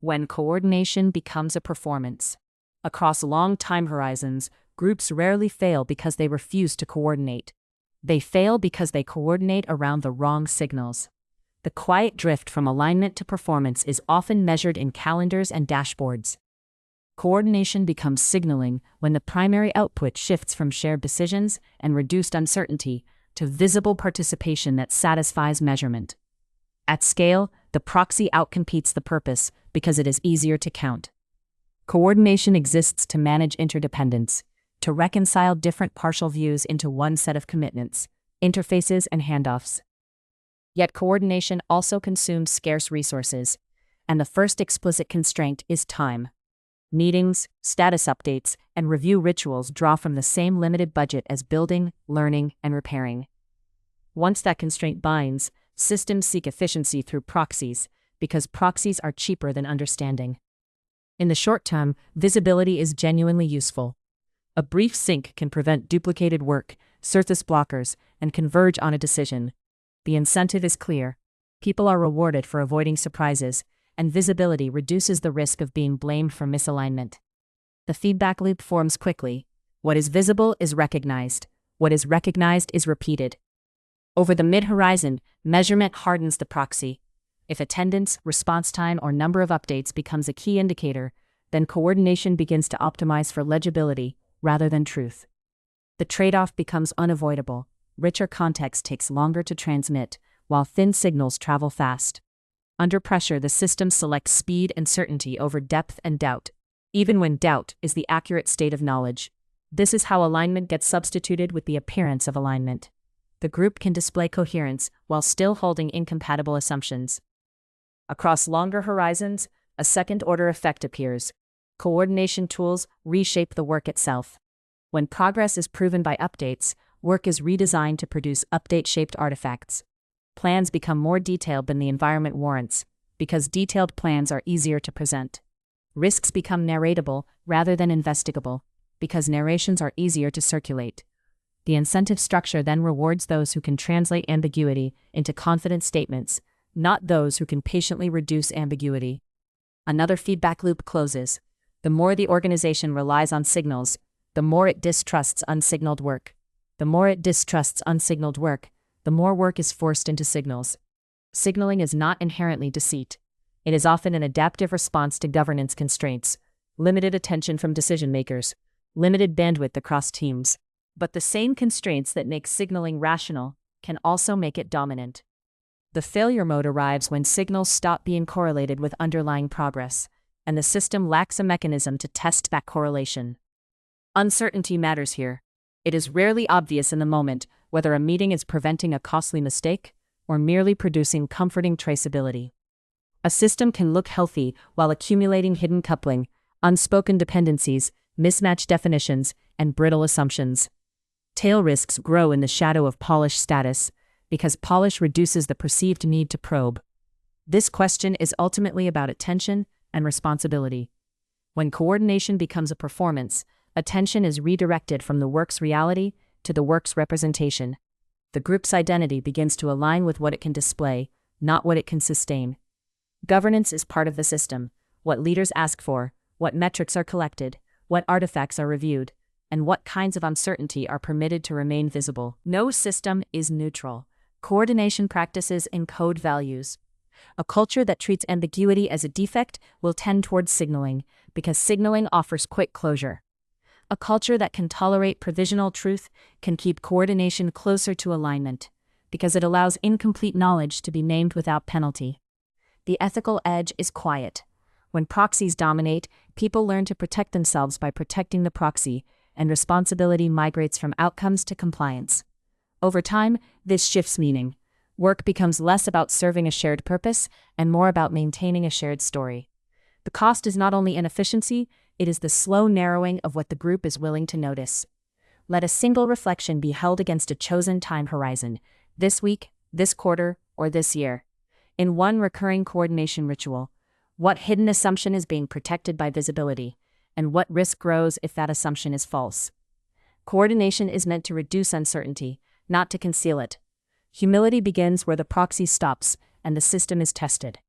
when coordination becomes a performance. Across long time horizons, groups rarely fail because they refuse to coordinate. They fail because they coordinate around the wrong signals. The quiet drift from alignment to performance is often measured in calendars and dashboards. Coordination becomes signaling when the primary output shifts from shared decisions and reduced uncertainty to visible participation that satisfies measurement. At scale, the proxy outcompetes the purpose because it is easier to count. Coordination exists to manage interdependence, to reconcile different partial views into one set of commitments, interfaces, and handoffs. Yet coordination also consumes scarce resources, and the first explicit constraint is time. Meetings, status updates, and review rituals draw from the same limited budget as building, learning, and repairing. Once that constraint binds, systems seek efficiency through proxies, because proxies are cheaper than understanding. In the short term, visibility is genuinely useful. A brief sync can prevent duplicated work, surface blockers, and converge on a decision. The incentive is clear. People are rewarded for avoiding surprises, and visibility reduces the risk of being blamed for misalignment. The feedback loop forms quickly. What is visible is recognized. What is recognized is repeated. Over the mid-horizon, measurement hardens the proxy. If attendance, response time, or number of updates becomes a key indicator, then coordination begins to optimize for legibility rather than truth. The trade-off becomes unavoidable. Richer context takes longer to transmit, while thin signals travel fast. Under pressure, the system selects speed and certainty over depth and doubt, even when doubt is the accurate state of knowledge. This is how alignment gets substituted with the appearance of alignment. The group can display coherence while still holding incompatible assumptions. Across longer horizons, a second-order effect appears. Coordination tools reshape the work itself. When progress is proven by updates, work is redesigned to produce update-shaped artifacts. Plans become more detailed than the environment warrants, because detailed plans are easier to present. Risks become narratable rather than investigable, because narrations are easier to circulate. The incentive structure then rewards those who can translate ambiguity into confident statements, not those who can patiently reduce ambiguity. Another feedback loop closes. The more the organization relies on signals, the more it distrusts unsignaled work. The more it distrusts unsignaled work, the more work is forced into signals. Signaling is not inherently deceit. It is often an adaptive response to governance constraints, limited attention from decision-makers, limited bandwidth across teams. But the same constraints that make signaling rational can also make it dominant. The failure mode arrives when signals stop being correlated with underlying progress, and the system lacks a mechanism to test that correlation. Uncertainty matters here. It is rarely obvious in the moment whether a meeting is preventing a costly mistake or merely producing comforting traceability. A system can look healthy while accumulating hidden coupling, unspoken dependencies, mismatched definitions, and brittle assumptions. Tail risks grow in the shadow of polish status, because polish reduces the perceived need to probe. This question is ultimately about attention and responsibility. When coordination becomes a performance, attention is redirected from the work's reality to the work's representation. The group's identity begins to align with what it can display, not what it can sustain. Governance is part of the system: what leaders ask for, what metrics are collected, what artifacts are reviewed, and what kinds of uncertainty are permitted to remain visible. No system is neutral. Coordination practices encode values. A culture that treats ambiguity as a defect will tend towards signaling, because signaling offers quick closure. A culture that can tolerate provisional truth can keep coordination closer to alignment, because it allows incomplete knowledge to be named without penalty. The ethical edge is quiet. When proxies dominate, people learn to protect themselves by protecting the proxy, and responsibility migrates from outcomes to compliance. Over time, this shifts meaning. Work becomes less about serving a shared purpose and more about maintaining a shared story. The cost is not only inefficiency, it is the slow narrowing of what the group is willing to notice. Let a single reflection be held against a chosen time horizon: this week, this quarter, or this year. In one recurring coordination ritual, what hidden assumption is being protected by visibility, and what risk grows if that assumption is false? Coordination is meant to reduce uncertainty, not to conceal it. Humility begins where the proxy stops and the system is tested.